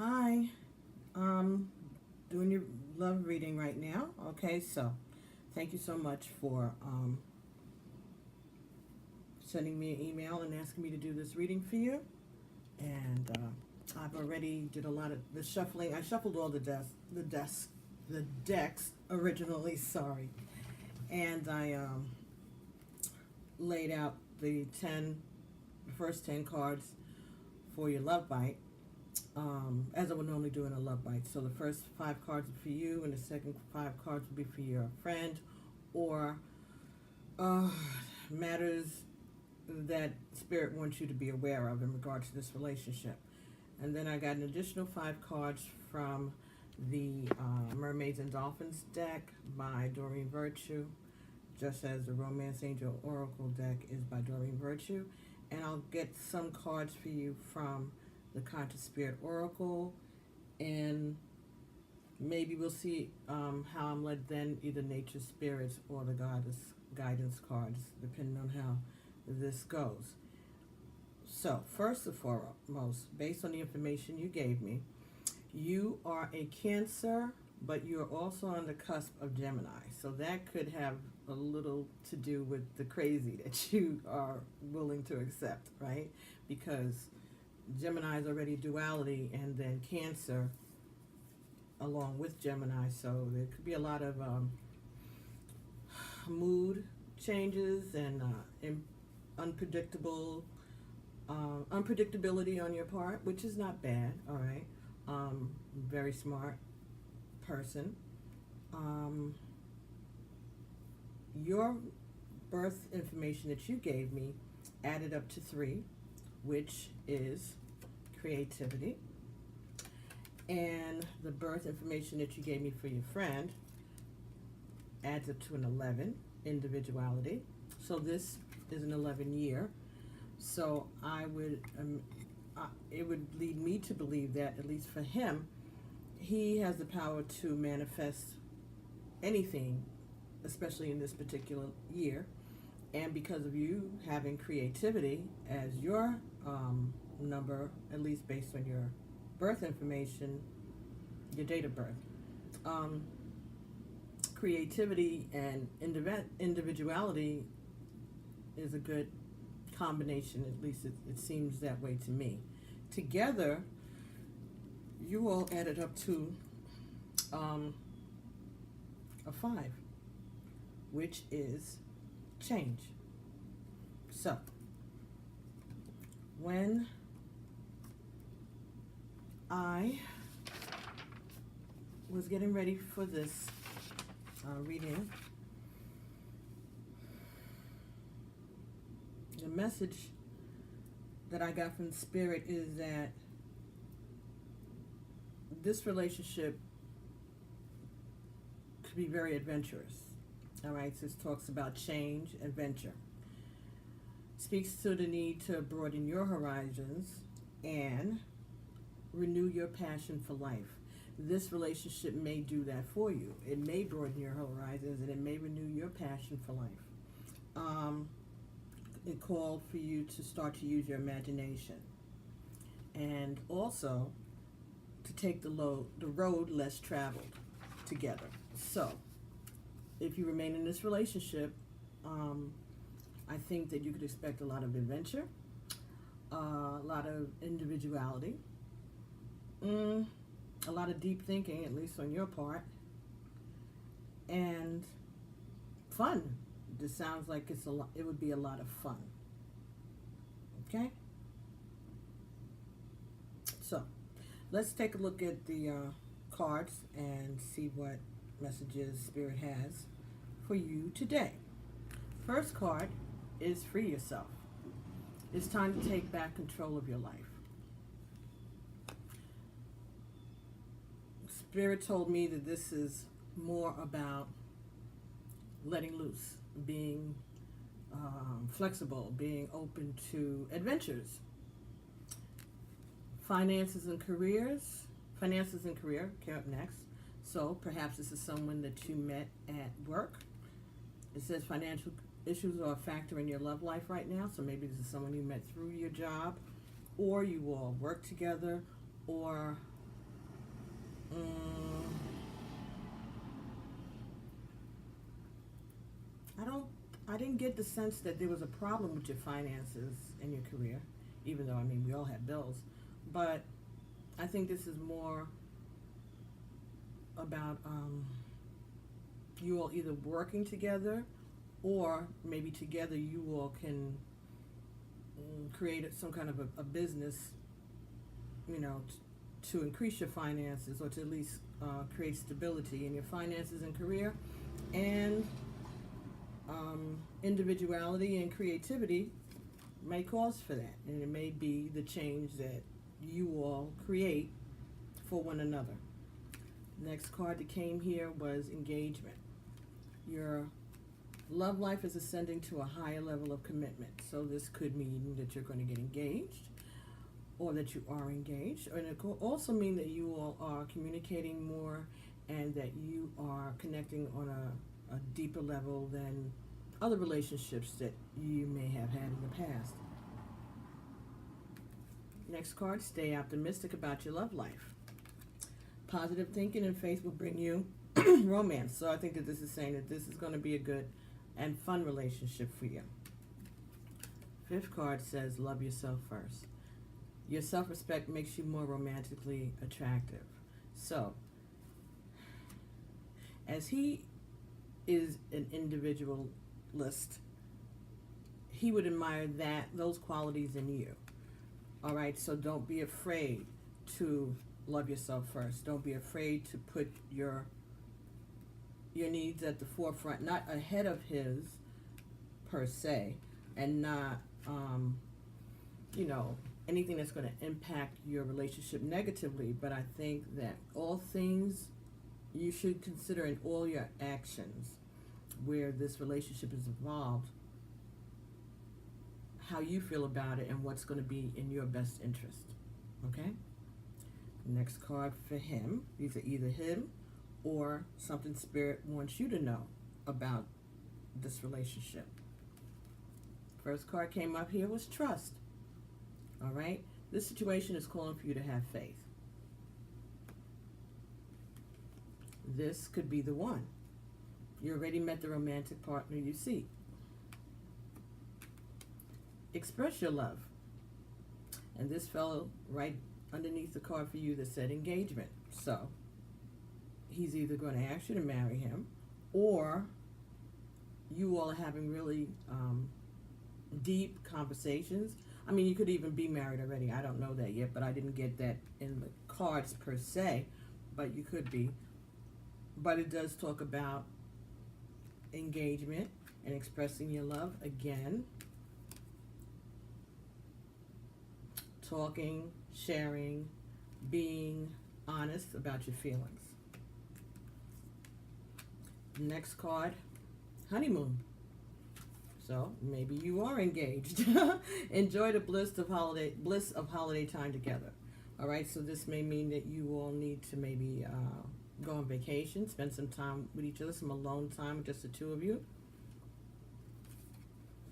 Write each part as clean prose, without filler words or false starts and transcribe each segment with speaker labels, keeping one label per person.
Speaker 1: Hi, doing your love reading right now. Okay, so thank you so much for sending me an email and asking me to do this reading for you. And I've already did a lot of the shuffling. I shuffled all the decks originally. Sorry, and I laid out the first 10 cards for your love bite. As I would normally do in a love bite. So the first 5 cards are for you, and the second 5 cards will be for your friend, or uh, matters that Spirit wants you to be aware of in regards to this relationship. And then I got an additional 5 cards from the Mermaids and Dolphins deck by Doreen Virtue, just as the Romance Angel Oracle deck is by Doreen Virtue. And I'll get some cards for you from the Conscious Spirit Oracle, and maybe we'll see how I'm led then, either Nature Spirits or the Goddess Guidance cards, depending on how this goes. So, first and foremost, based on the information you gave me, you are a Cancer, but you're also on the cusp of Gemini. So that could have a little to do with the crazy that you are willing to accept, right? Because Gemini is already duality, and then Cancer along with Gemini, so there could be a lot of mood changes and unpredictability on your part, which is not bad. All right, very smart person. Your birth information that you gave me added up to 3, which is creativity. And the birth information that you gave me for your friend adds up to an 11, individuality. So this is an 11 year. So it would lead me to believe that, at least for him, he has the power to manifest anything, especially in this particular year. And because of you having creativity as your number, at least based on your birth information, your date of birth, creativity and individuality is a good combination. At least it seems that way to me. Together, you all added up to a 5, which is change. So, when I was getting ready for this reading, the message that I got from Spirit is that this relationship could be very adventurous. All right, so this talks about change, adventure. Speaks to the need to broaden your horizons and renew your passion for life. This relationship may do that for you. It may broaden your horizons, and it may renew your passion for life. It called for you to start to use your imagination, and also to take the road less traveled together. So, if you remain in this relationship, I think that you could expect a lot of adventure, a lot of individuality, a lot of deep thinking, at least on your part, and fun. This sounds like it would be a lot of fun. Okay? So, let's take a look at the cards and see what messages Spirit has for you today. First card is free yourself. It's time to take back control of your life. Spirit told me that this is more about letting loose, being flexible, being open to adventures. Finances and career came up next. So perhaps this is someone that you met at work. It says financial issues are a factor in your love life right now. So maybe this is someone you met through your job, or you all work together, or Mm, I don't. I didn't get the sense that there was a problem with your finances and your career, even though I mean we all have bills. But I think this is more about you all either working together, or maybe together you all can create some kind of a business, you know, to increase your finances or to at least create stability in your finances and career. And individuality and creativity may cause for that, and it may be the change that you all create for one another. Next card that came here was engagement. Your love life is ascending to a higher level of commitment. So this could mean that you're going to get engaged, or that you are engaged, and it could also mean that you all are communicating more and that you are connecting on a deeper level than other relationships that you may have had in the past. Next card, stay optimistic about your love life. Positive thinking and faith will bring you romance. So I think that this is saying that this is going to be a good and fun relationship for you. Fifth card says love yourself first. Your self-respect makes you more romantically attractive. So, as he is an individualist, he would admire those qualities in you. All right, so don't be afraid to love yourself first. Don't be afraid to put your needs at the forefront, not ahead of his per se, and not anything that's going to impact your relationship negatively. But I think that all things you should consider in all your actions where this relationship is involved, how you feel about it and what's going to be in your best interest. Okay? Next card for him. These are either him or something Spirit wants you to know about this relationship. First card came up here was trust. All right? This situation is calling for you to have faith. This could be the one. You already met the romantic partner you seek. Express your love. And this fell right underneath the card for you that said engagement. So, he's either going to ask you to marry him, or you all are having really deep conversations. I mean, you could even be married already. I don't know that yet, but I didn't get that in the cards per se, but you could be. But it does talk about engagement and expressing your love again. Talking, sharing, being honest about your feelings. Next card, honeymoon. So maybe you are engaged. Enjoy the bliss of holiday time together. All right, so this may mean that you all need to maybe go on vacation, spend some time with each other, some alone time with just the two of you.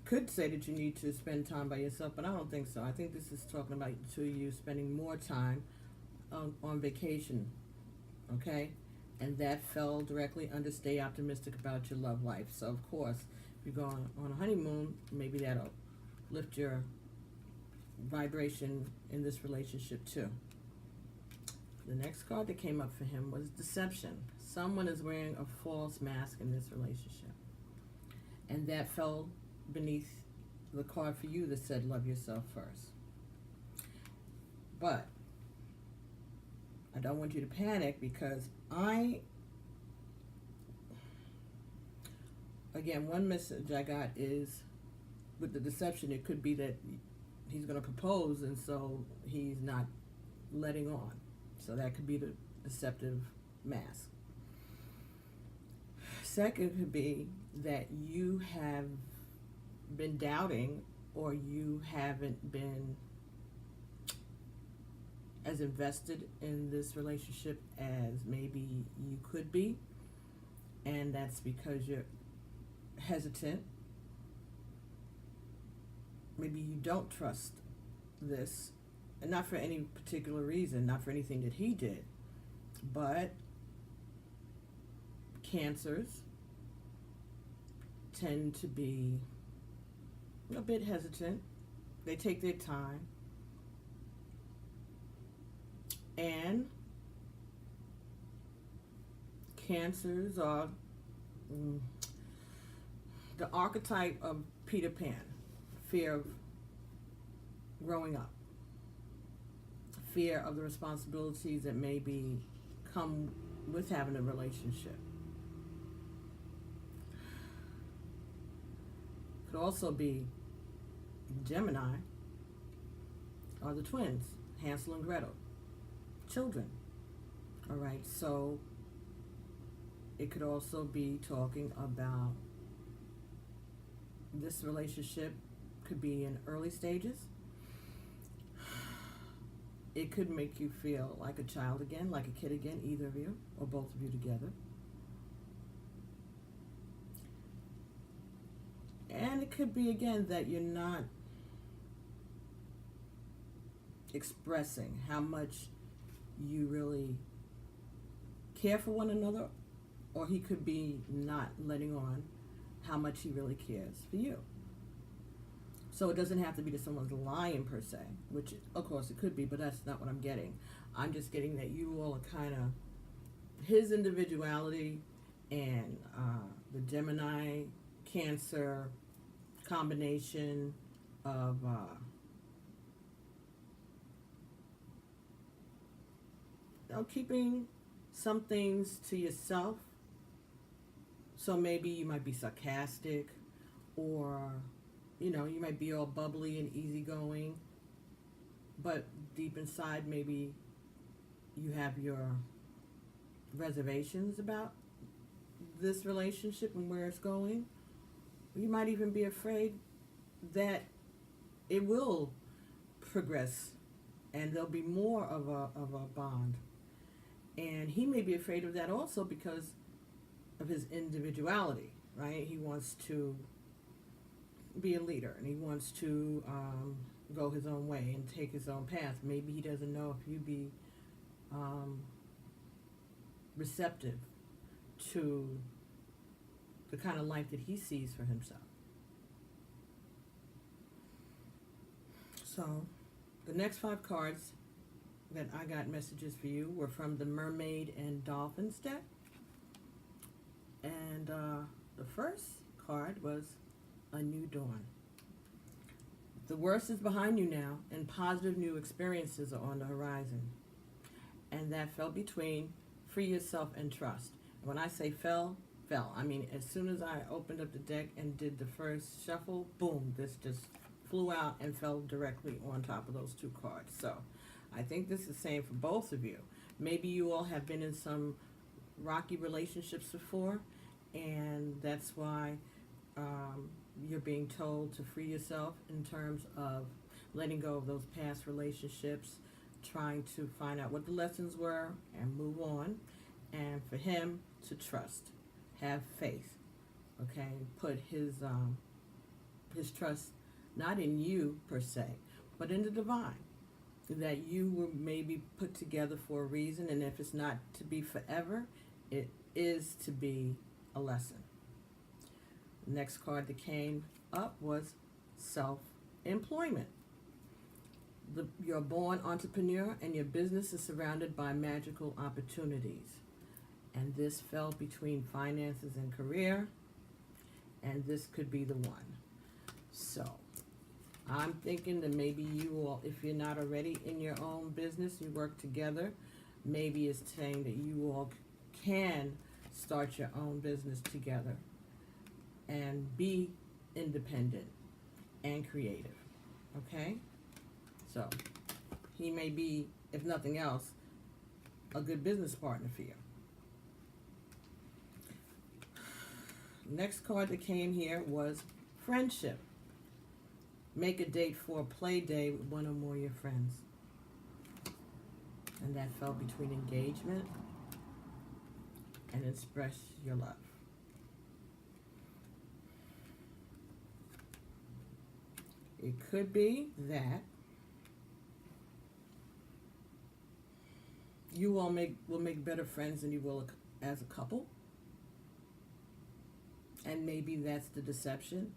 Speaker 1: Could say that you need to spend time by yourself, but I don't think so. I think this is talking about the two of you spending more time on vacation, okay? And that fell directly under stay optimistic about your love life. So, of course, if you're going on a honeymoon, maybe that'll lift your vibration in this relationship too. The next card that came up for him was deception. Someone is wearing a false mask in this relationship. And that fell beneath the card for you that said love yourself first. But I don't want you to panic, because again, one message I got is with the deception, it could be that he's going to propose and so he's not letting on. So that could be the deceptive mask. Second could be that you have been doubting, or you haven't been as invested in this relationship as maybe you could be, and that's because you're hesitant. Maybe you don't trust this, and not for any particular reason, not for anything that he did, But Cancers tend to be a bit hesitant. They take their time. And Cancers are the archetype of Peter Pan, fear of growing up, fear of the responsibilities that maybe come with having a relationship. Could also be Gemini are the twins, Hansel and Gretel, children. All right, so it could also be talking about this relationship could be in early stages. It could make you feel like a child again, like a kid again, either of you or both of you together. And it could be again that you're not expressing how much you really care for one another, or he could be not letting on how much he really cares for you. So it doesn't have to be that someone's lying per se, which of course it could be, but that's not what I'm getting. I'm just getting that you all are kind of his individuality and the Gemini Cancer combination of keeping some things to yourself. So maybe you might be sarcastic, or you might be all bubbly and easygoing, but deep inside maybe you have your reservations about this relationship and where it's going. You might even be afraid that it will progress and there'll be more of a bond. And he may be afraid of that also because of his individuality, right? He wants to be a leader and he wants to go his own way and take his own path. Maybe he doesn't know if you'd be receptive to the kind of life that he sees for himself. So the next 5 cards that I got messages for you were from the Mermaid and Dolphins deck. And the first card was A New Dawn. The worst is behind you now, and positive new experiences are on the horizon. And that fell between free yourself and trust. When I say fell, I mean, as soon as I opened up the deck and did the first shuffle, boom, this just flew out and fell directly on top of those 2 cards. So I think this is the same for both of you. Maybe you all have been in some rocky relationships before, and that's why you're being told to free yourself in terms of letting go of those past relationships, trying to find out what the lessons were and move on, and for him to trust, have faith, okay? Put his trust not in you per se, but in the divine, that you were maybe put together for a reason, and if it's not to be forever, it is to be a lesson. The next card that came up was self-employment. You're a born entrepreneur and your business is surrounded by magical opportunities. And this fell between finances and career, and this could be the one. So I'm thinking that maybe you all, if you're not already in your own business, you work together, maybe it's saying that you all can start your own business together and be independent and creative, okay? So he may be, if nothing else, a good business partner for you. Next card that came here was friendship. Make a date for a play day with one or more of your friends. And that fell between engagement and express your love. It could be that you all will make better friends than you will as a couple. And maybe that's the deception.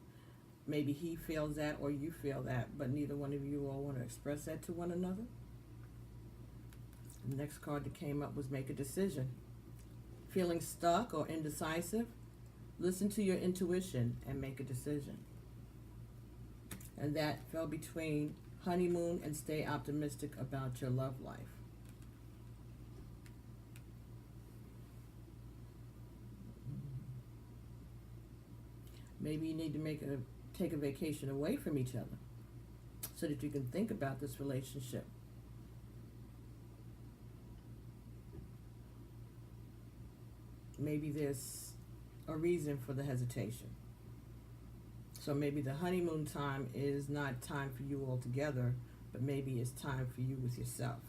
Speaker 1: Maybe he feels that or you feel that, but neither one of you all want to express that to one another. The next card that came up was make a decision. Feeling stuck or indecisive? Listen to your intuition and make a decision. And that fell between honeymoon and stay optimistic about your love life. Maybe you need to take a vacation away from each other so that you can think about this relationship. Maybe there's a reason for the hesitation. So maybe the honeymoon time is not time for you all together, but maybe it's time for you with yourself,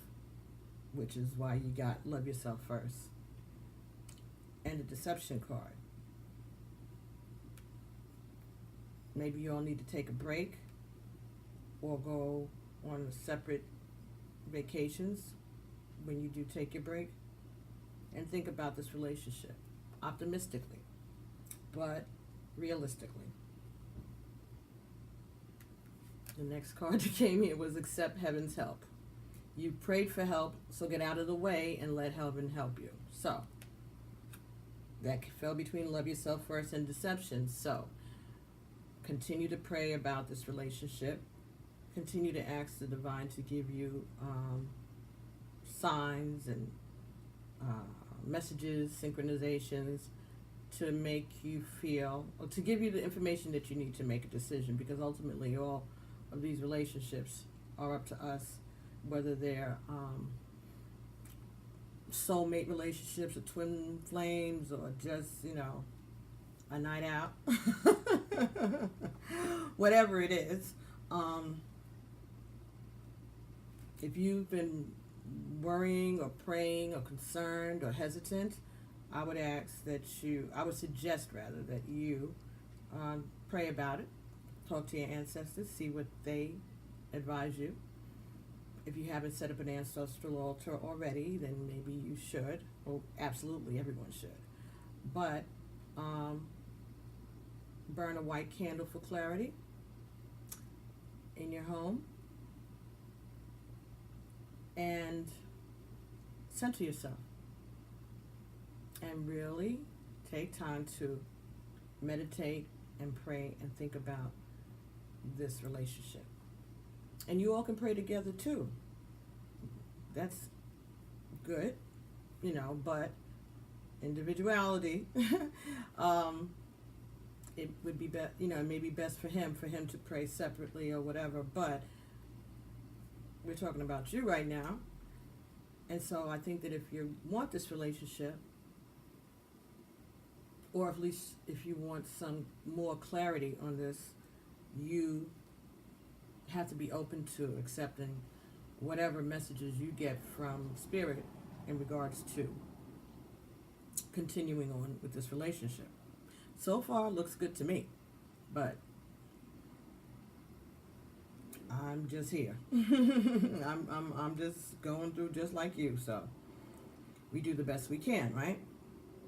Speaker 1: which is why you got love yourself first. And the deception card. Maybe you all need to take a break or go on separate vacations when you do take your break and think about this relationship optimistically, but realistically. The next card that came here was accept heaven's help. You prayed for help, so get out of the way and let heaven help you. So, that fell between love yourself first and deception. So, continue to pray about this relationship. Continue to ask the divine to give you signs and messages, synchronizations to make you feel, or to give you the information that you need to make a decision, because ultimately all of these relationships are up to us, whether they're soulmate relationships or twin flames or just, a night out. Whatever it is. If you've been worrying or praying or concerned or hesitant, I would suggest that you pray about it, talk to your ancestors, see what they advise you. If you haven't set up an ancestral altar already, then maybe you should. Well, absolutely, everyone should. But burn a white candle for clarity in your home and center yourself and really take time to meditate and pray and think about this relationship. And you all can pray together too. That's good, but individuality. It would be it may be best for him to pray separately or whatever, but we're talking about you right now. And so I think that if you want this relationship, or at least if you want some more clarity on this, you have to be open to accepting whatever messages you get from Spirit in regards to continuing on with this relationship. So far, looks good to me, but I'm just here. I'm just going through just like you, so we do the best we can, right?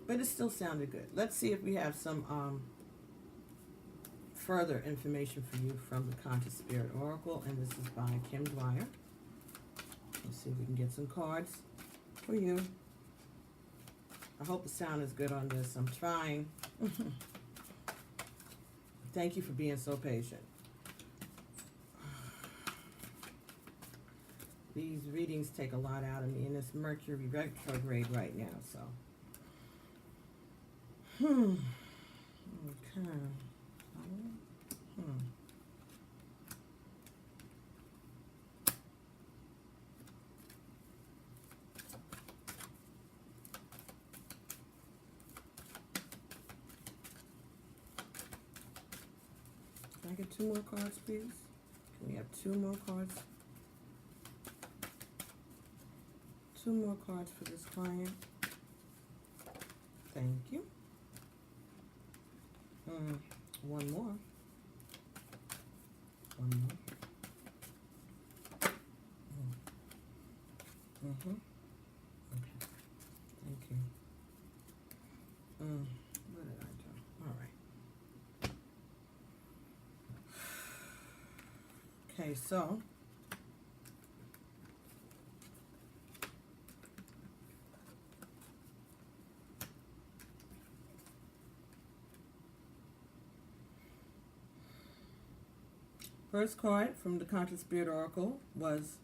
Speaker 1: But it still sounded good. Let's see if we have some further information for you from the Conscious Spirit Oracle, and this is by Kim Dwyer. Let's see if we can get some cards for you. I hope the sound is good on this. I'm trying. Thank you for being so patient. These readings take a lot out of me, and it's Mercury retrograde right now, so. Okay. Can I get 2 more cards, please? Can we have 2 more cards? 2 more cards for this client. Thank you. 1 more. 1 more. Okay. Thank you. What did I do? All right. Okay, so first card from the Conscious Spirit Oracle was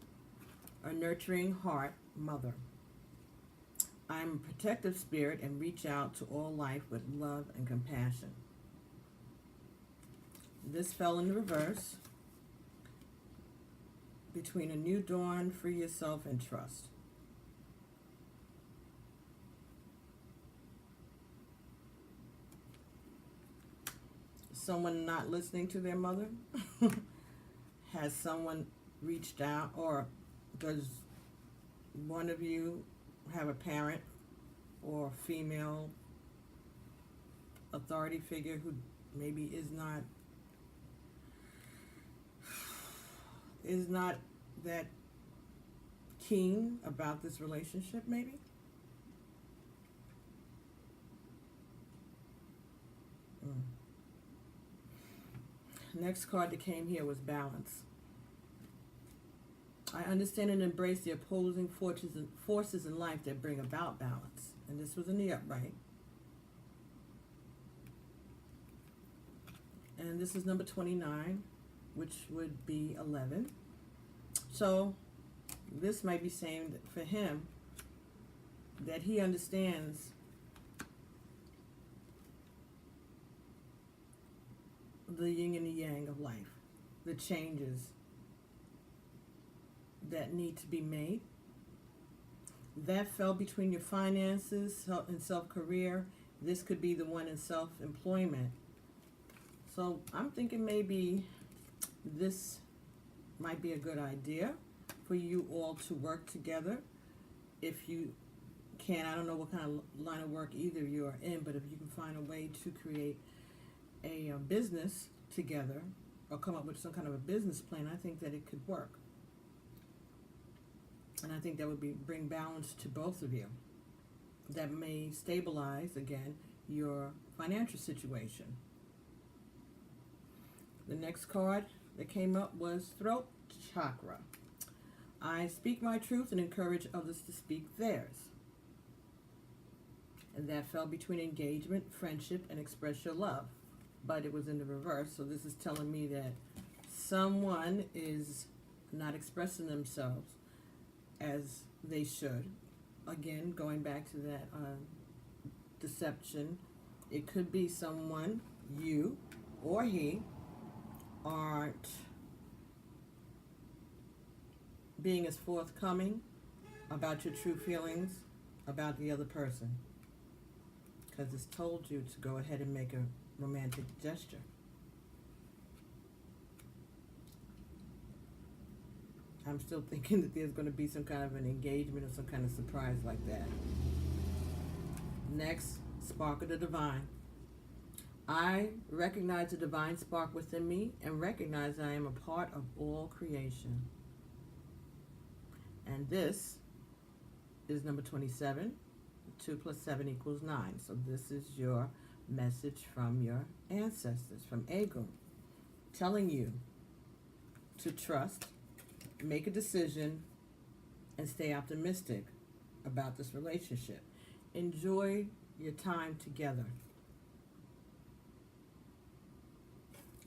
Speaker 1: a nurturing heart mother. I'm a protective spirit and reach out to all life with love and compassion. This fell in the reverse. Between a new dawn, free yourself and trust. Someone not listening to their mother? Has someone reached out, or does one of you have a parent or female authority figure who maybe is not that keen about this relationship, maybe? Next card that came here was balance. I understand and embrace the opposing forces in life that bring about balance. And this was in the upright. And this is number 29, which would be 11. So this might be saying that for him that he understands the yin and the yang of life, the changes that need to be made. That fell between your finances and self-career. This could be the one in self-employment. So I'm thinking maybe this might be a good idea for you all to work together. If you can, I don't know what kind of line of work either of you are in, but if you can find a way to create a business together or come up with some kind of a business plan, I think that it could work. And I think that would bring balance to both of you. That may stabilize, again, your financial situation. The next card that came up was throat chakra. I speak my truth and encourage others to speak theirs. And that fell between engagement, friendship, and express your love. But it was in the reverse, so this is telling me that someone is not expressing themselves as they should. Again, going back to that deception, it could be someone, you or he, aren't being as forthcoming about your true feelings about the other person, because it's told you to go ahead and make a romantic gesture. I'm still thinking that there's going to be some kind of an engagement or some kind of surprise like that. Next, spark of the divine. I recognize the divine spark within me and recognize I am a part of all creation. And this is number 27. 2 plus 7 equals 9. So this is your message from your ancestors, from Ego, telling you to trust, make a decision, and stay optimistic about this relationship. Enjoy your time together.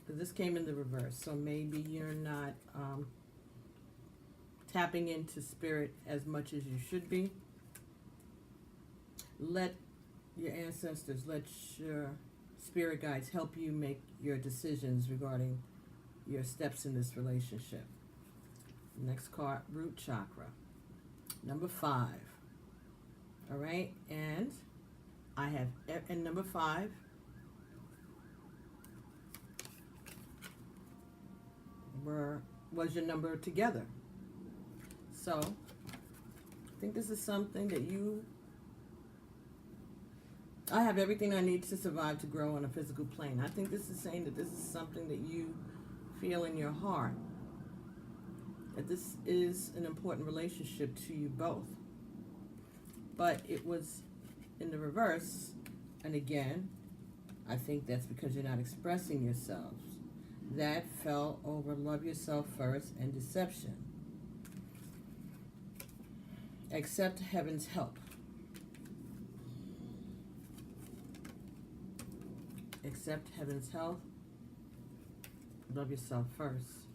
Speaker 1: This came in the reverse, so maybe you're not tapping into spirit as much as you should be. Let your ancestors, let your spirit guides help you make your decisions regarding your steps in this relationship. Next card, root chakra. Number 5. All right, and I have, and number 5 was your number together. So I think this is something that I have everything I need to survive, to grow on a physical plane. I think this is saying that this is something that you feel in your heart, that this is an important relationship to you both. but it was in the reverse. And again, I think that's because you're not expressing yourselves. That fell over love yourself first and deception. Accept heaven's help. Accept heaven's help. Love yourself first.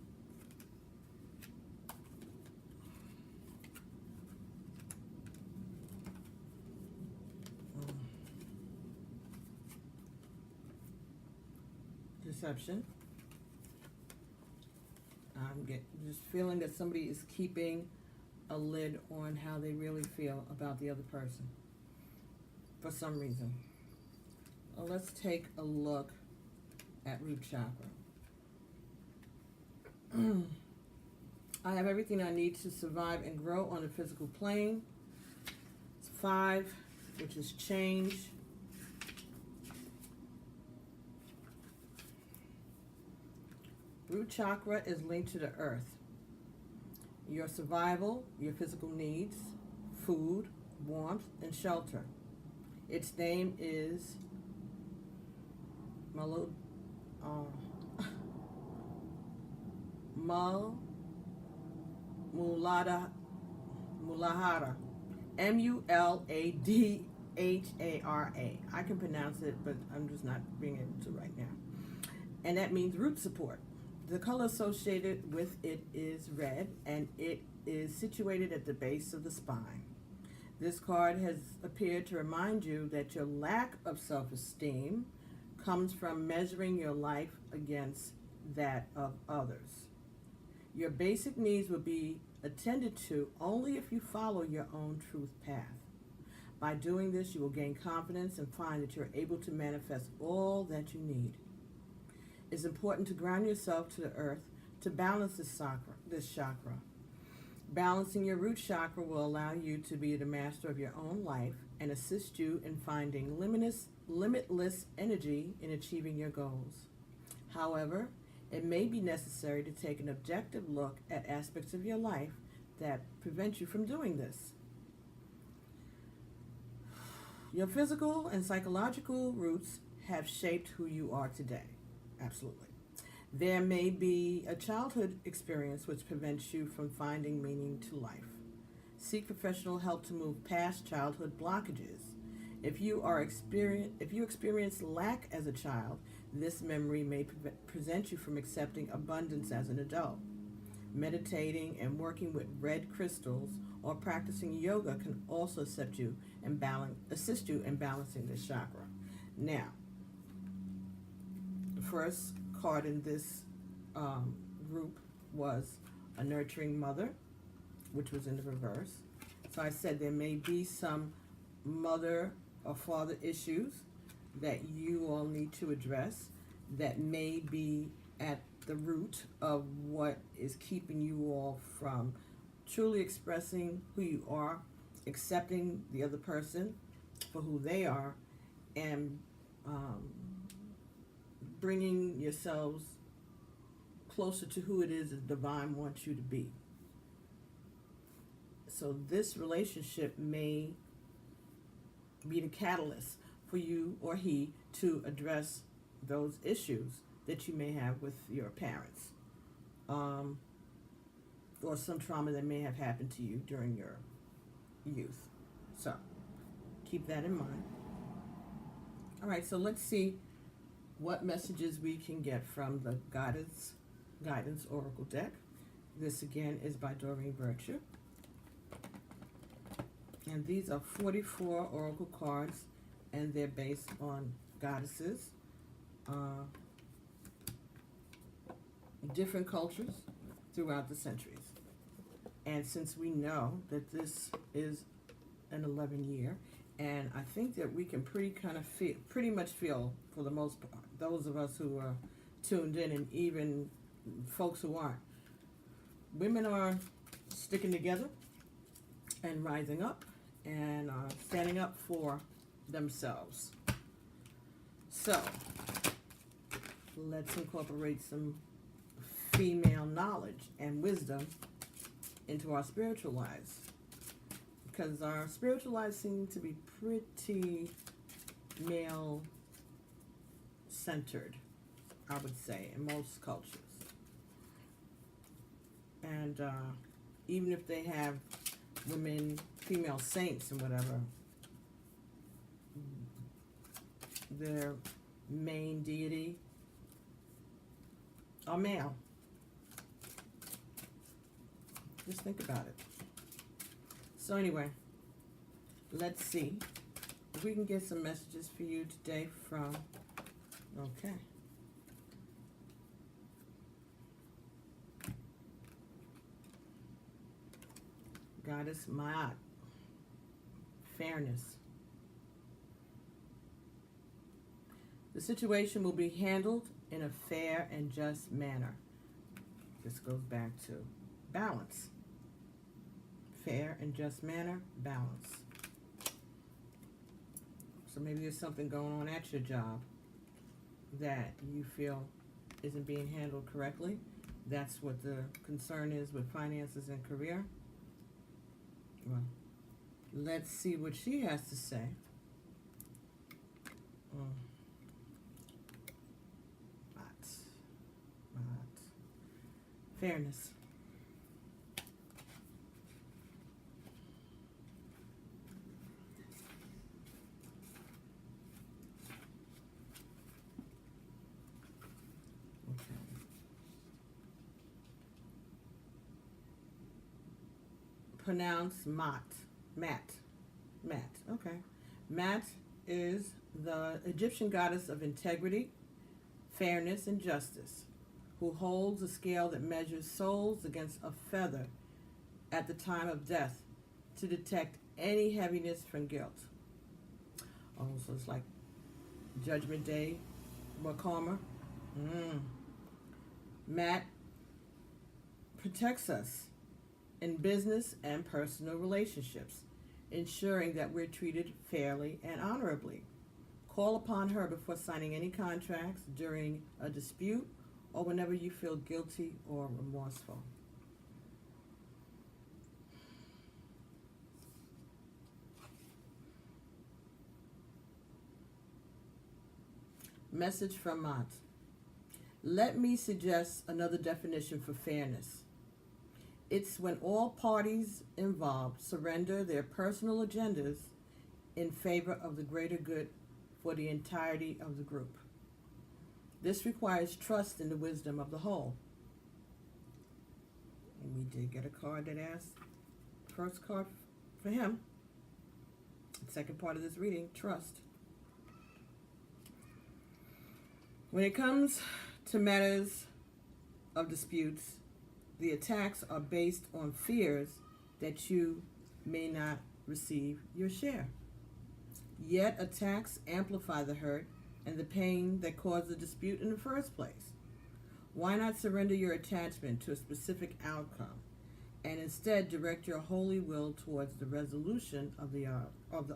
Speaker 1: Deception. I'm just feeling that somebody is keeping a lid on how they really feel about the other person for some reason. Well, let's take a look at root chakra. I have everything I need to survive and grow on the physical plane. It's 5, which is change. Root chakra is linked to the earth. Your survival, your physical needs, food, warmth, and shelter. Its name is Mulahara. Muladhara. I can pronounce it, but I'm just not being able to right now. And that means root support. The color associated with it is red, and it is situated at the base of the spine. This card has appeared to remind you that your lack of self-esteem comes from measuring your life against that of others. Your basic needs will be attended to only if you follow your own truth path. By doing this, you will gain confidence and find that you're able to manifest all that you need. It's important to ground yourself to the earth to balance this chakra. Balancing your root chakra will allow you to be the master of your own life and assist you in finding limitless energy in achieving your goals. However, it may be necessary to take an objective look at aspects of your life that prevent you from doing this. Your physical and psychological roots have shaped who you are today. Absolutely. There may be a childhood experience which prevents you from finding meaning to life. Seek professional help to move past childhood blockages. If you experience lack as a child, this memory may prevent you from accepting abundance as an adult. Meditating and working with red crystals or practicing yoga can also assist you in balancing this chakra. Now, the first card in this group was a nurturing mother, which was in the reverse. So I said there may be some mother or father issues that you all need to address that may be at the root of what is keeping you all from truly expressing who you are, accepting the other person for who they are, and bringing yourselves closer to who it is the divine wants you to be. So this relationship may be the catalyst for you or he to address those issues that you may have with your parents, or some trauma that may have happened to you during your youth. So keep that in mind. All right, so let's see what messages we can get from the Guidance Oracle deck. This again is by Doreen Virtue. And these are 44 oracle cards, and they're based on goddesses, different cultures throughout the centuries. And since we know that this is an 11 year, and I think that we can pretty much feel, for the most part, those of us who are tuned in, and even folks who aren't, women are sticking together and rising up and standing up for themselves. So let's incorporate some female knowledge and wisdom into our spiritual lives. because our spiritual lives seem to be pretty male-centered, I would say, in most cultures. And even if they have women, female saints and whatever, their main deity are male. Just think about it. So anyway, let's see if we can get some messages for you today from, okay. Goddess Ma'at. Fairness. The situation will be handled in a fair and just manner. This goes back to balance. Fair and just manner, balance. So maybe there's something going on at your job that you feel isn't being handled correctly. That's what the concern is with finances and career. Well, let's see what she has to say. Fairness. Okay. Pronounce Maat. Okay. Maat is the Egyptian goddess of integrity, fairness, and justice, who holds a scale that measures souls against a feather at the time of death to detect any heaviness from guilt. Oh, so it's like Judgment Day, but calmer. Maat protects us in business and personal relationships, ensuring that we're treated fairly and honorably. Call upon her before signing any contracts, during a dispute, or whenever you feel guilty or remorseful. Message from Maat. Let me suggest another definition for fairness. It's when all parties involved surrender their personal agendas in favor of the greater good for the entirety of the group. This requires trust in the wisdom of the whole. And we did get a card that asked, first card for him, the second part of this reading, trust. When it comes to matters of disputes, the attacks are based on fears that you may not receive your share. Yet attacks amplify the hurt and the pain that caused the dispute in the first place. Why not surrender your attachment to a specific outcome and instead direct your holy will towards the resolution of the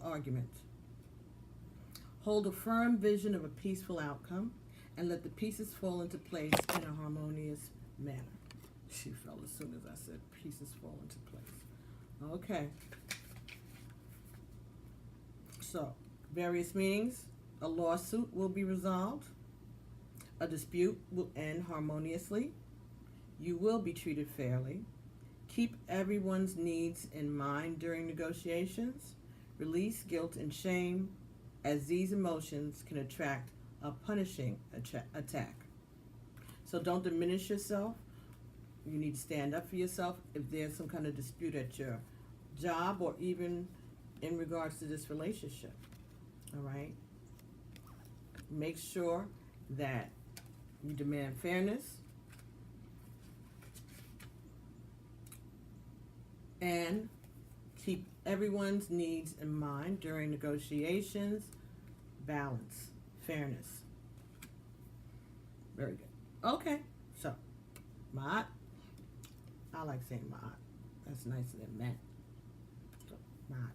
Speaker 1: argument? Hold a firm vision of a peaceful outcome and let the pieces fall into place in a harmonious manner. She fell as soon as I said pieces fall into place. Okay. So, various meanings. A lawsuit will be resolved. A dispute will end harmoniously. You will be treated fairly. Keep everyone's needs in mind during negotiations. Release guilt and shame, as these emotions can attract a punishing attack. So don't diminish yourself. You need to stand up for yourself if there's some kind of dispute at your job or even in regards to this relationship. All right? Make sure that you demand fairness and keep everyone's needs in mind during negotiations. Balance, fairness. Very good. Okay, so Maat. I like saying Maat. That's nicer than Matt. So, Maat.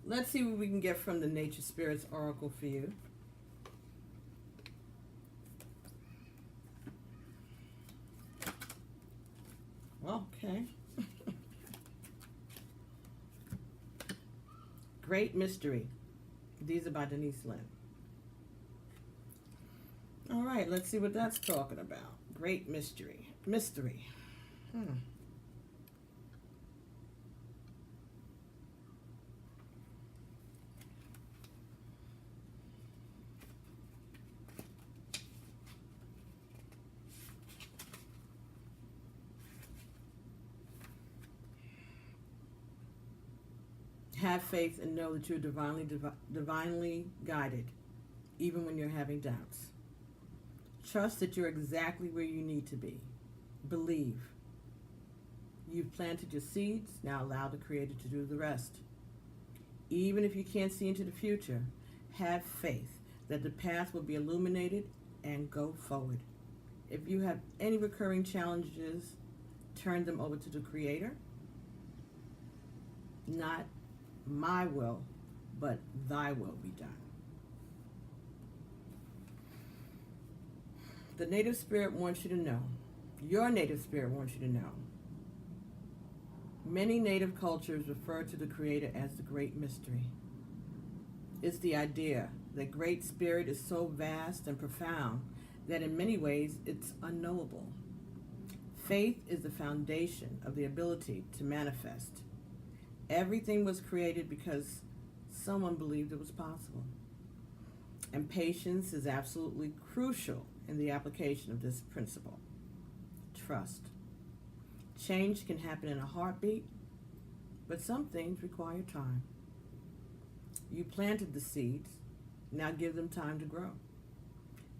Speaker 1: Let's see what we can get from the Nature Spirits Oracle for you. Okay. Great Mystery. These are by Denise Lynn. All right, let's see what that's talking about. Great Mystery. Mystery. Have faith and know that you're divinely guided, even when you're having doubts. Trust that you're exactly where you need to be. Believe. You've planted your seeds, now allow the Creator to do the rest. Even if you can't see into the future, have faith that the path will be illuminated and go forward. If you have any recurring challenges, turn them over to the Creator. Not my will, but thy will be done. The native spirit wants you to know. Your native spirit wants you to know. Many native cultures refer to the Creator as the Great Mystery. It's the idea that Great Spirit is so vast and profound that in many ways it's unknowable. Faith is the foundation of the ability to manifest. Everything was created because someone believed it was possible. And patience is absolutely crucial in the application of this principle. Trust. Change can happen in a heartbeat, but some things require time. You planted the seeds, now give them time to grow.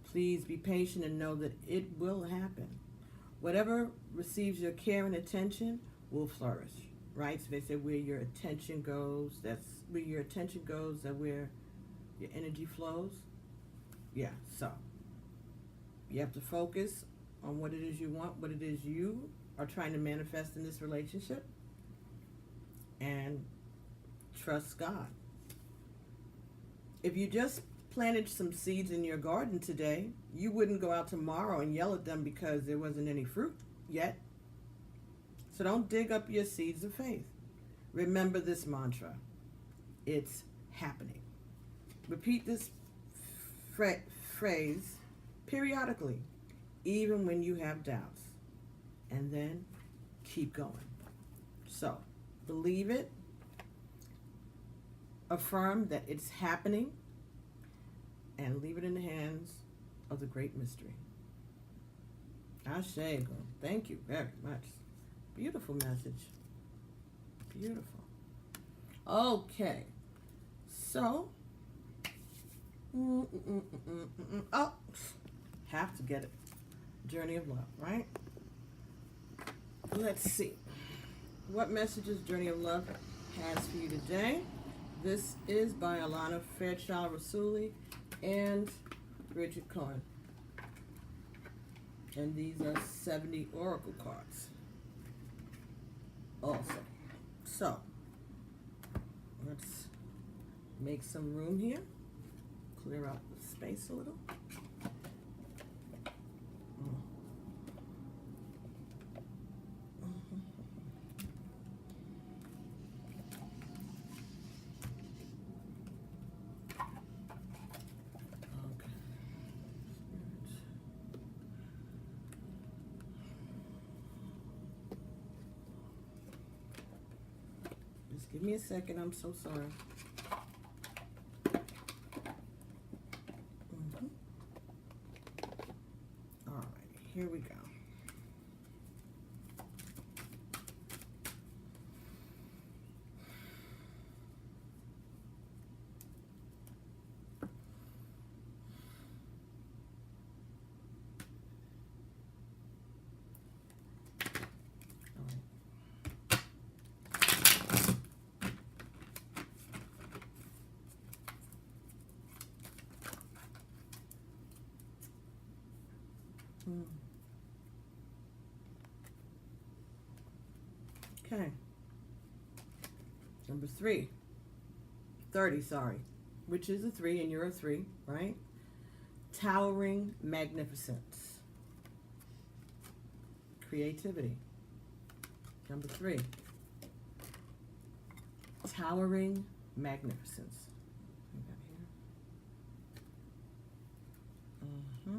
Speaker 1: Please be patient and know that it will happen. Whatever receives your care and attention will flourish, right? So they say where your attention goes, that's where your attention goes, that's where your energy flows. Yeah, so you have to focus on what it is you want, what it is you are trying to manifest in this relationship, and trust God. If you just planted some seeds in your garden today, you wouldn't go out tomorrow and yell at them because there wasn't any fruit yet. So don't dig up your seeds of faith. Remember this mantra. It's happening. Repeat this phrase periodically, even when you have doubts. And then keep going. So, believe it. Affirm that it's happening. And leave it in the hands of the Great Mystery. Ashe, girl. Thank you very much. Beautiful message. Beautiful. Okay. So, oh, have to get it. Journey of Love, right? Let's see. What messages Journey of Love has for you today? This is by Alana Fairchild Rasuli and Richard Cohen. And these are 70 Oracle cards. Also. So, let's make some room here. Clear out the space a little. Give me a second, I'm so sorry. All right, here we go. Okay. Number 30, sorry. Which is a 3 and you're a 3, right? Towering magnificence. Creativity. Number 3. Towering magnificence. We got here.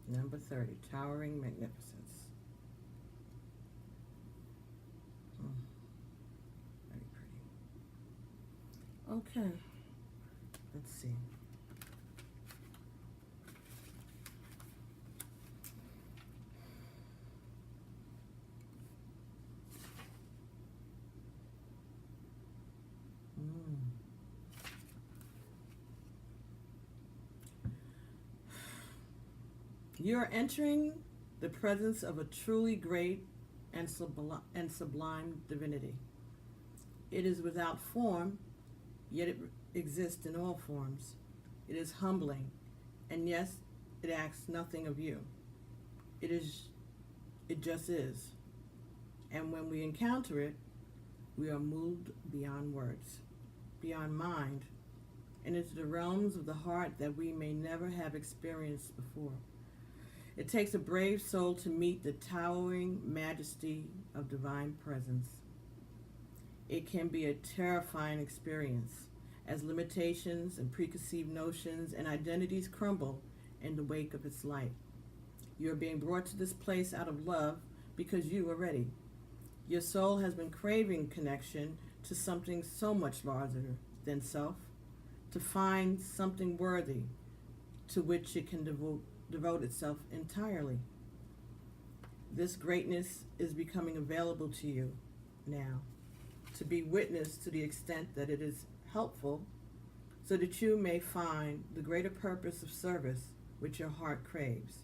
Speaker 1: Number 30, towering magnificence. Very pretty. Okay, let's see. You are entering the presence of a truly great and sublime divinity. It is without form, yet it exists in all forms. It is humbling, and yes, it asks nothing of you. It just is. And when we encounter it, we are moved beyond words, beyond mind, and into the realms of the heart that we may never have experienced before. It takes a brave soul to meet the towering majesty of divine presence. It can be a terrifying experience as limitations and preconceived notions and identities crumble in the wake of its light. You are being brought to this place out of love because you are ready. Your soul has been craving connection to something so much larger than self, to find something worthy to which it can devote itself entirely. This greatness is becoming available to you now, to be witnessed to the extent that it is helpful, so that you may find the greater purpose of service which your heart craves.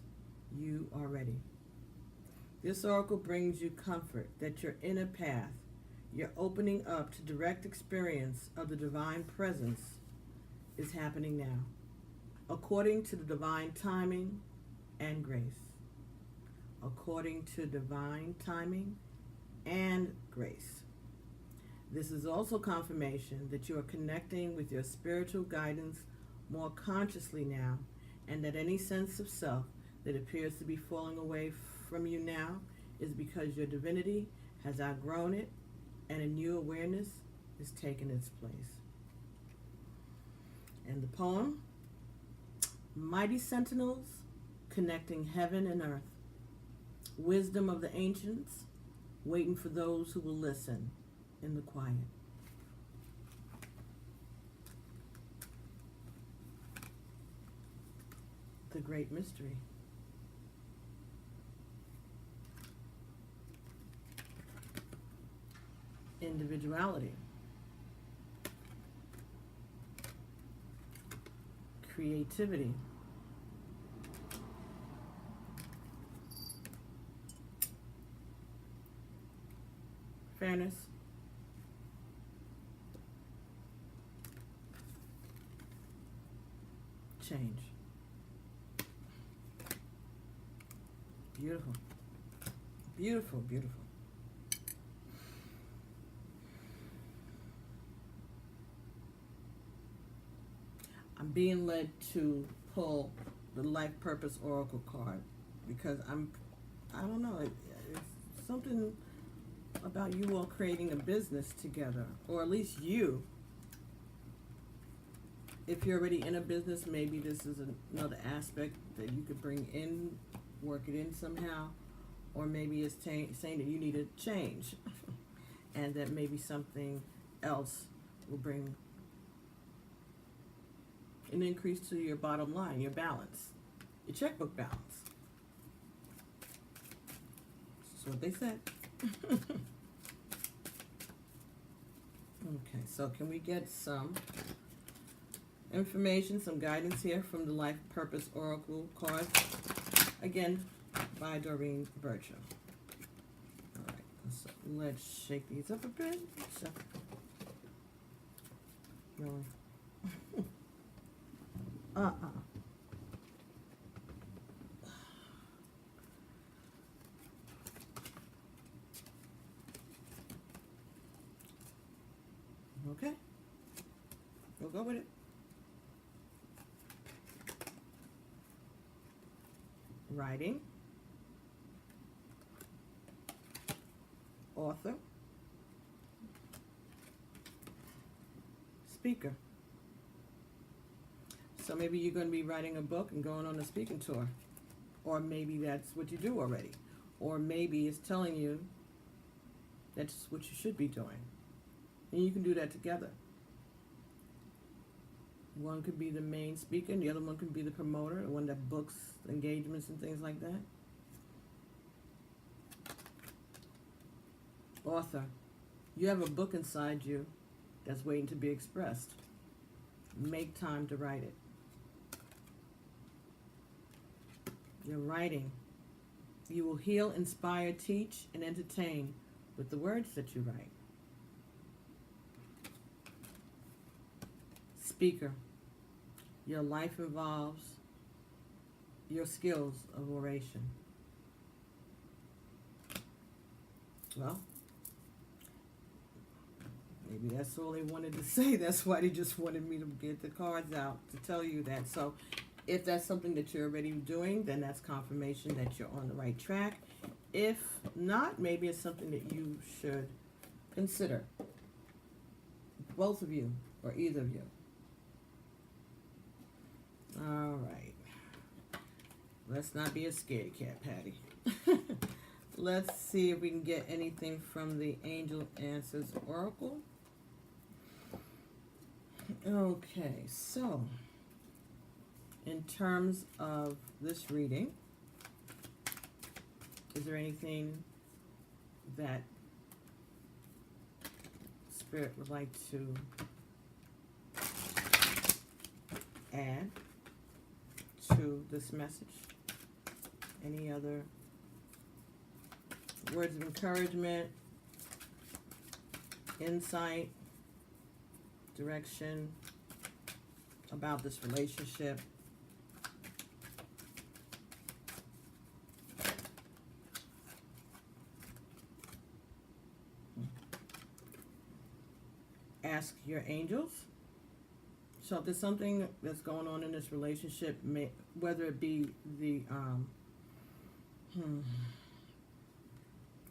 Speaker 1: You are ready. This oracle brings you comfort that your inner path, your opening up to direct experience of the divine presence, is happening now, according to the divine timing and grace. According to divine timing and grace. This is also confirmation that you are connecting with your spiritual guidance more consciously now, and that any sense of self that appears to be falling away from you now is because your divinity has outgrown it and a new awareness is taking its place. And the poem, mighty sentinels connecting heaven and earth, wisdom of the ancients waiting for those who will listen in the quiet. The great mystery. Individuality. Creativity. Fairness. Change. Beautiful. Beautiful, beautiful. I'm being led to pull the Life Purpose Oracle card because I don't know, it's something about you all creating a business together, or at least you. If you're already in a business, maybe this is another aspect that you could bring in, work it in somehow, or maybe it's saying that you need a change and that maybe something else will bring an increase to your bottom line, your balance, your checkbook balance. That's what they said. Okay, so can we get some information, some guidance here from the Life Purpose Oracle card? Again, by Doreen Virtue. All right, so let's shake these up a bit. Really? Okay, we'll go with it. writing, author, speaker. So maybe you're going to be writing a book and going on a speaking tour. Or maybe that's what you do already. Or maybe it's telling you that's what you should be doing. And you can do that together. One could be the main speaker, and the other one could be the promoter, the one that books engagements and things like that. Author. You have a book inside you that's waiting to be expressed. Make time to write it. You're writing. You will heal, inspire, teach, and entertain with the words that you write. Speaker. Your life involves your skills of oration. Well, maybe that's all they wanted to say. That's why they just wanted me to get the cards out to tell you that. So if that's something that you're already doing, then that's confirmation that you're on the right track. If not, maybe it's something that you should consider. Both of you, or either of you. All right. Let's not be a scaredy cat, Patty. Let's see if we can get anything from the Angel Answers Oracle. Okay, so in terms of this reading, is there anything that Spirit would like to add to this message? Any other words of encouragement, insight, direction about this relationship? Ask your angels. So if there's something that's going on in this relationship, whether it be the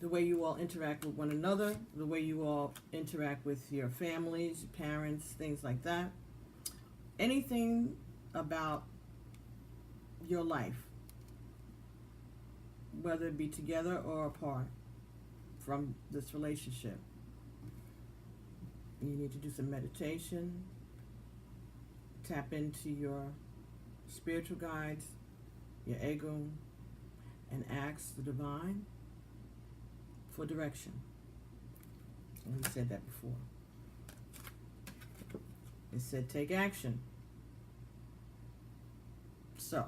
Speaker 1: way you all interact with one another, the way you all interact with your families, parents, things like that, anything about your life, whether it be together or apart from this relationship, you need to do some meditation, tap into your spiritual guides, your ego, and ask the divine for direction. And we said that before. It said take action. So,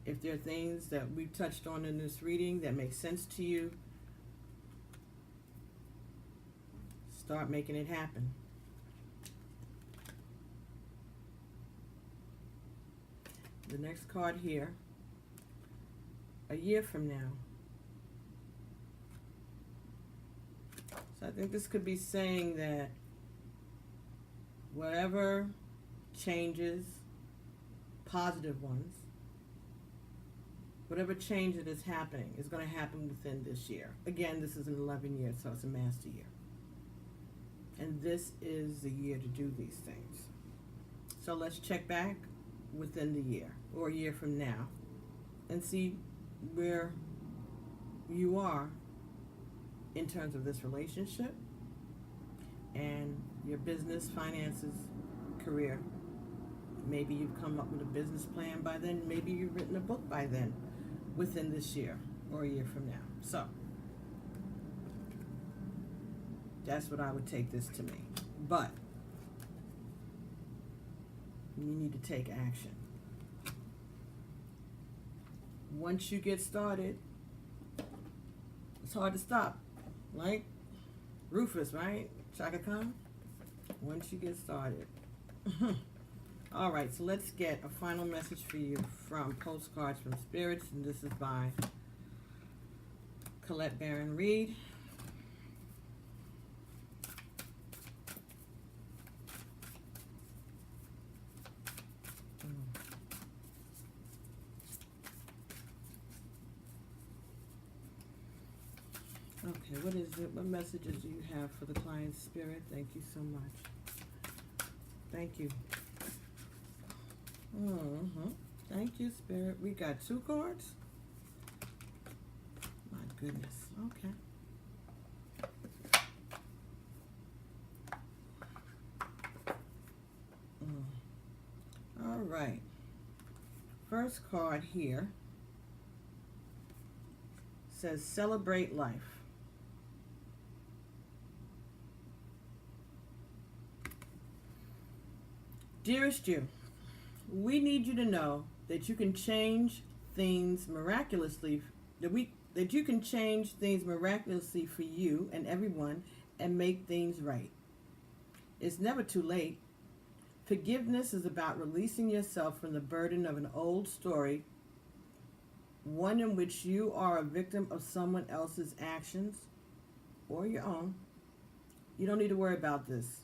Speaker 1: if there are things that we've touched on in this reading that make sense to you, start making it happen. The next card here, a year from now. So I think this could be saying that whatever changes, positive ones, whatever change that is happening is going to happen within this year. Again, this is an 11 year, so it's a master year. And this is the year to do these things. So let's check back within the year or a year from now and see where you are in terms of this relationship and your business, finances, career. Maybe you've come up with a business plan by then. Maybe you've written a book by then within this year or a year from now. So that's what I would take this to mean. But you need to take action. Once you get started, it's hard to stop. Like Rufus, right? Chaka Khan? Once you get started. All right, so let's get a final message for you from Postcards from Spirits, and this is by Colette Baron Reed. what is it? What messages do you have for the client's spirit? Thank you so much. Thank you. Thank you, Spirit. We got 2 cards. My goodness. Okay. All right. First card here says celebrate life. Dearest you, we need you to know that you can change things miraculously, that you can change things miraculously for you and everyone and make things right. It's never too late. Forgiveness is about releasing yourself from the burden of an old story, one in which you are a victim of someone else's actions or your own. You don't need to worry about this.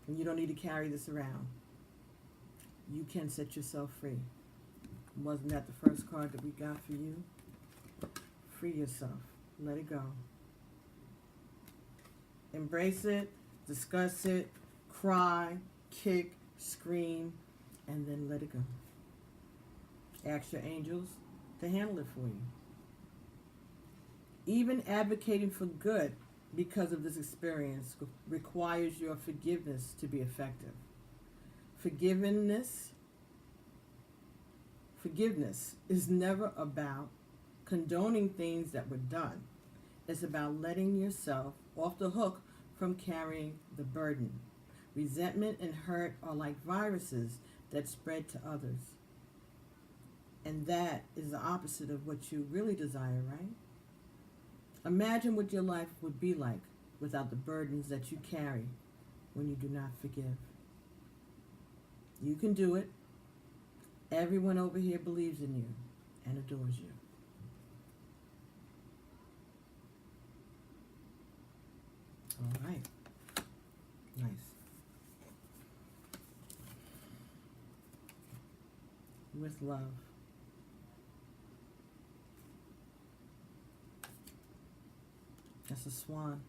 Speaker 1: And you don't need to carry this around. You can set yourself free. Wasn't that the first card that we got for you? Free yourself. Let it go. Embrace it, discuss it, cry, kick, scream, and then let it go. Ask your angels to handle it for you. Even advocating for good because of this experience requires your forgiveness to be effective. Forgiveness is never about condoning things that were done. It's about letting yourself off the hook from carrying the burden. Resentment and hurt are like viruses that spread to others. And that is the opposite of what you really desire, right? Imagine what your life would be like without the burdens that you carry when you do not forgive. You can do it. Everyone over here believes in you and adores you. All right. Nice. With love. That's a swan.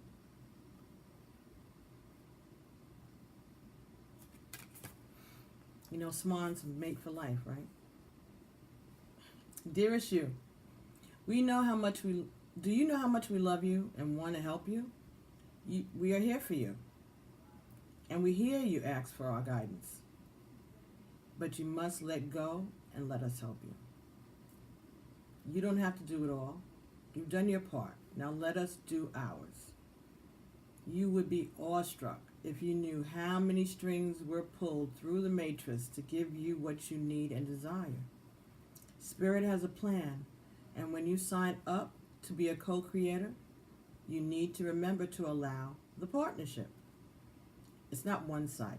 Speaker 1: You know, swans mate for life, right? Dearest you, do you know how much we love you and want to help you? We are here for you. And we hear you ask for our guidance. But you must let go and let us help you. You don't have to do it all. You've done your part. Now let us do ours. You would be awestruck if you knew how many strings were pulled through the matrix to give you what you need and desire. Spirit has a plan, and when you sign up to be a co-creator, you need to remember to allow the partnership. It's not one-sided.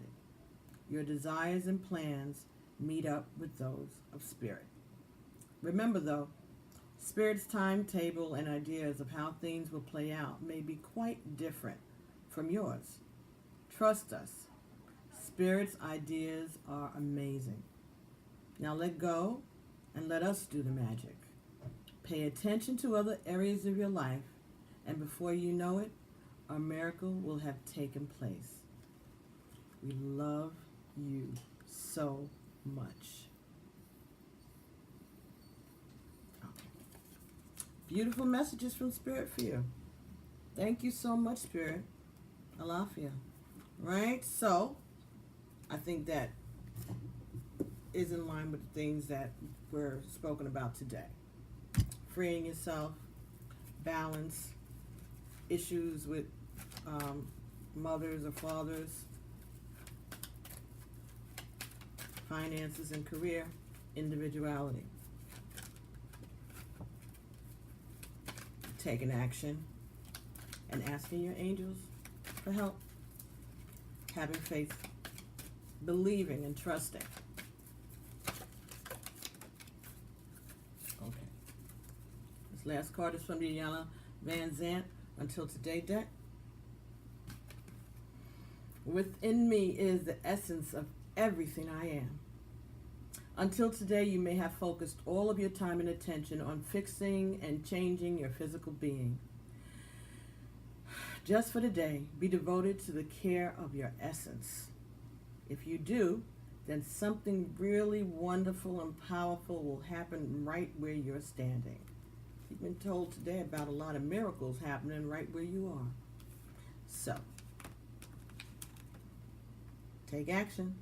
Speaker 1: Your desires and plans meet up with those of Spirit. Remember, though, Spirit's timetable and ideas of how things will play out may be quite different from yours. Trust us. Spirit's ideas are amazing. Now let go and let us do the magic. Pay attention to other areas of your life, and before you know it, a miracle will have taken place. We love you so much. Okay. Beautiful messages from Spirit for you. Thank you so much, Spirit. Alafia. Right? So, I think that is in line with the things that were spoken about today. Freeing yourself, balance, issues with mothers or fathers, finances and career, individuality. Taking action and asking your angels for help. Having faith, believing and trusting. Okay. This last card is from the Iyanla Vanzant Until Today deck. Within me is the essence of everything I am. Until today, you may have focused all of your time and attention on fixing and changing your physical being. Just for today, be devoted to the care of your essence. If you do, then something really wonderful and powerful will happen right where you're standing. You've been told today about a lot of miracles happening right where you are. So, take action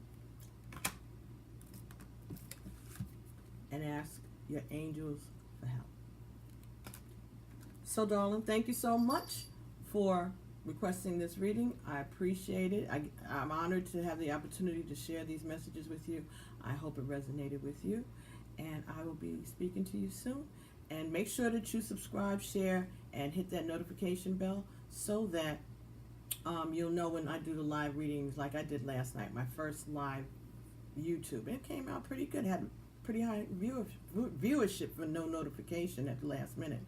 Speaker 1: and ask your angels for help. So, darling, thank you so much for requesting this reading. I appreciate it. I'm honored to have the opportunity to share these messages with you. I hope it resonated with you, and I will be speaking to you soon. And make sure that you subscribe, share, and hit that notification bell so that you'll know when I do the live readings like I did last night, my first live YouTube. It came out pretty good. Had pretty high viewership for no notification at the last minute.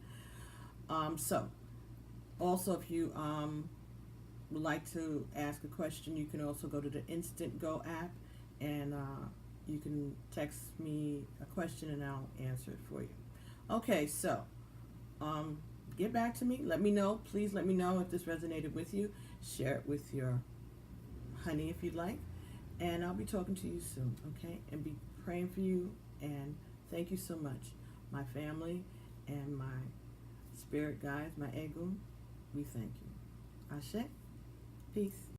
Speaker 1: So, also if you would like to ask a question, you can also go to the Instant Go app and you can text me a question and I'll answer it for you. Okay, so get back to me. Let me know. Please let me know if this resonated with you. Share it with your honey if you'd like. And I'll be talking to you soon, okay? And be praying for you. And thank you so much. My family and my spirit guides, my Egun, we thank you. Ashe. Peace.